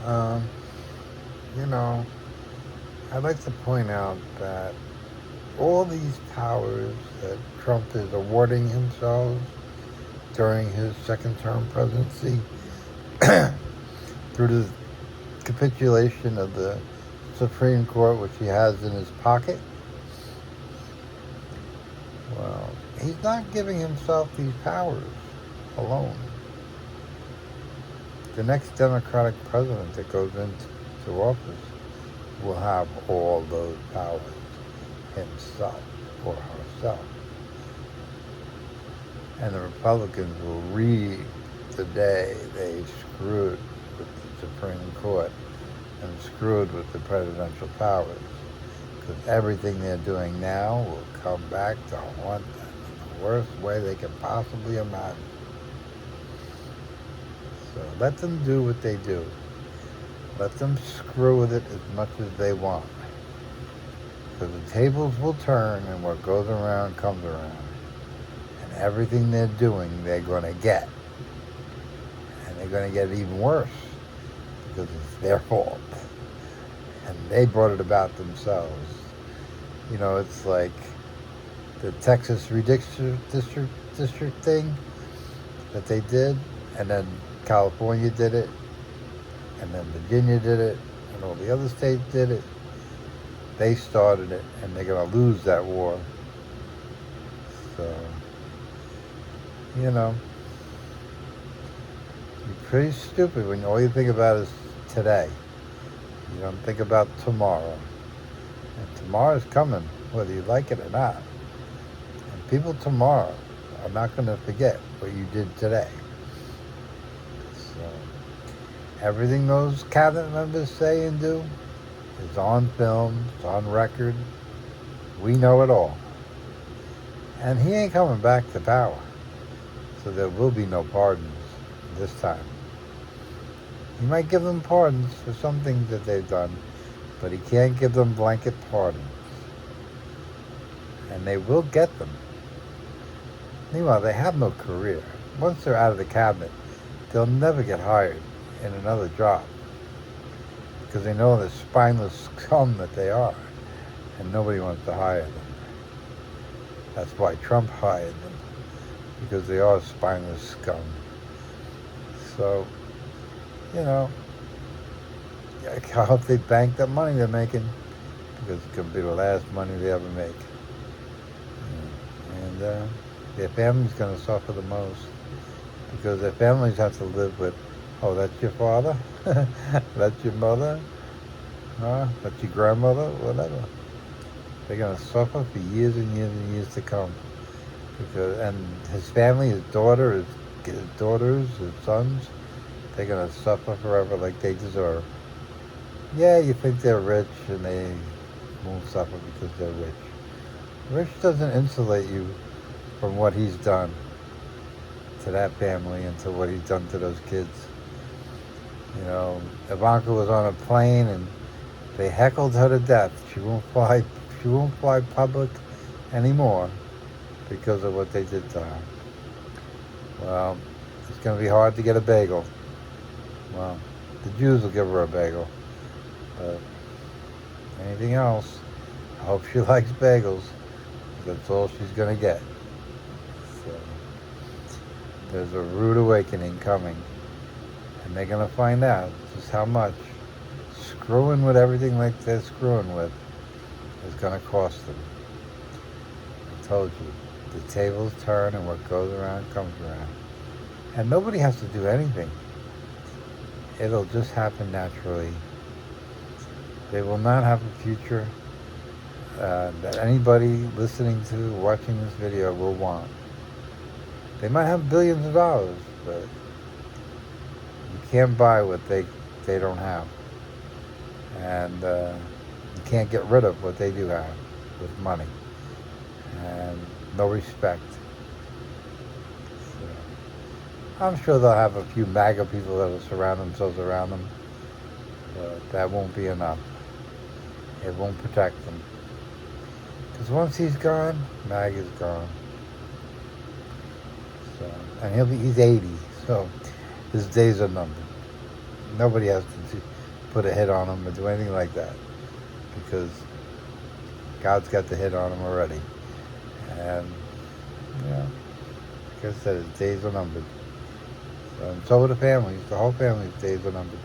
Um, you know, I'd like to point out that all these powers that Trump is awarding himself during his second term presidency through the capitulation of the Supreme Court, which he has in his pocket, well, he's not giving himself these powers alone. The next Democratic president that goes into office will have all those powers himself or herself. And the Republicans will read the day they screwed with the Supreme Court and screwed with the presidential powers. Because everything they're doing now will come back to haunt them in the worst way they can possibly imagine. So let them do what they do. Let them screw with it as much as they want. Because the tables will turn and what goes around comes around. And everything they're doing, they're going to get. And they're going to get it even worse because it's their fault. And they brought it about themselves. You know, it's like the Texas district thing that they did, and then California did it, and then Virginia did it, and all the other states did it. They started it, and they're going to lose that war. So, you know, you're pretty stupid when all you think about is today. You don't think about tomorrow. And tomorrow's coming, whether you like it or not. And people tomorrow are not going to forget what you did today. So, everything those cabinet members say and do is on film, it's on record. We know it all. And he ain't coming back to power. So there will be no pardons this time. He might give them pardons for some things that they've done, but he can't give them blanket pardons. And they will get them. Meanwhile, they have no career. Once they're out of the cabinet, they'll never get hired in another job because they know the spineless scum that they are, and nobody wants to hire them. That's why Trump hired them, because they are spineless scum. So, you know, I hope they bank that money they're making, because it's going to be the last money they ever make. And their family's going to suffer the most, because their families have to live with, oh, that's your father? That's your mother? That's your grandmother? Whatever. They're going to suffer for years and years and years to come. And his family, his daughters, his sons, they're going to suffer forever like they deserve. Yeah, you think they're rich and they won't suffer because they're rich. Rich doesn't insulate you from what he's done to that family and to what he's done to those kids. You know, Ivanka was on a plane and they heckled her to death. She won't fly public anymore because of what they did to her. Well, it's going to be hard to get a bagel. Well, the Jews will give her a bagel. But anything else, I hope she likes bagels. That's all she's going to get. So, there's a rude awakening coming. And they're going to find out just how much screwing with everything like they're screwing with is going to cost them. I told you, the tables turn and what goes around comes around. And nobody has to do anything. It'll just happen naturally. They will not have a future that anybody listening to, watching this video will want. They might have billions of dollars, but you can't buy what they don't have. And you can't get rid of what they do have with money. And no respect. So, I'm sure they'll have a few MAGA people that will surround themselves around them, but that won't be enough. It won't protect them. Because once he's gone, MAGA's gone. So, and he's 80, so his days are numbered. Nobody has to put a hit on him or do anything like that, because God's got the hit on him already. And, you know, like I said, his days are numbered. And so are the families. The whole family's days are numbered.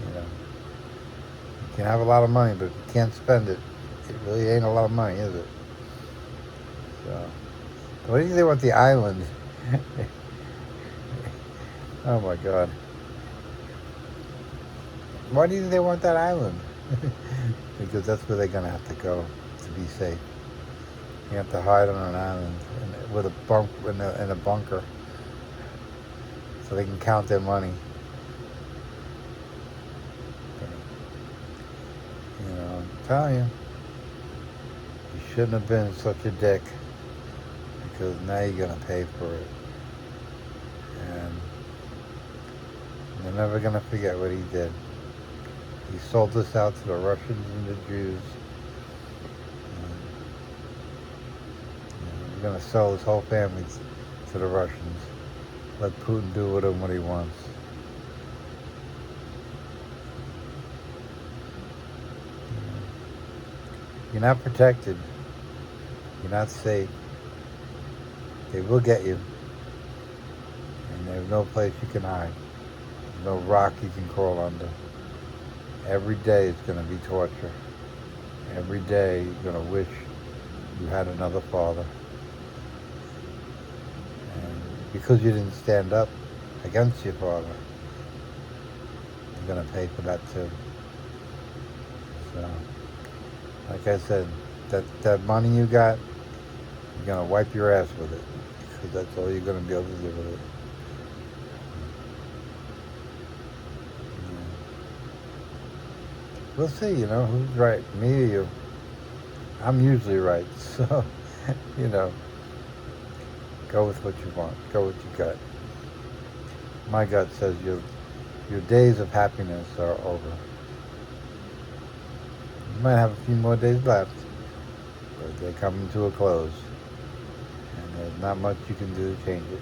You know, you can have a lot of money, but if you can't spend it, it really ain't a lot of money, is it? So, what do you think about the island? Oh my God. Why do you think they want that island? Because that's where they're gonna have to go to be safe. You have to hide on an island with in a bunker, so they can count their money. You know, I'm telling you, you shouldn't have been such a dick, because now you're gonna pay for it, and they're never gonna forget what he did. He sold this out to the Russians and the Jews. He's gonna sell his whole family to the Russians. Let Putin do with him what he wants. You're not protected. You're not safe. They will get you. And there's no place you can hide. No rock you can crawl under. Every day is going to be torture. Every day you're going to wish you had another father. And because you didn't stand up against your father, you're going to pay for that too. So, like I said, that money you got, you're going to wipe your ass with it. Because that's all you're going to be able to do with it. We'll see, you know, who's right, me or you. I'm usually right, so, you know, go with what you want. Go with what you got. My gut says your days of happiness are over. You might have a few more days left, but they're coming to a close. And there's not much you can do to change it.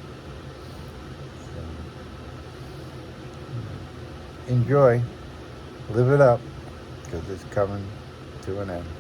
So, enjoy. Live it up. Because it's coming to an end.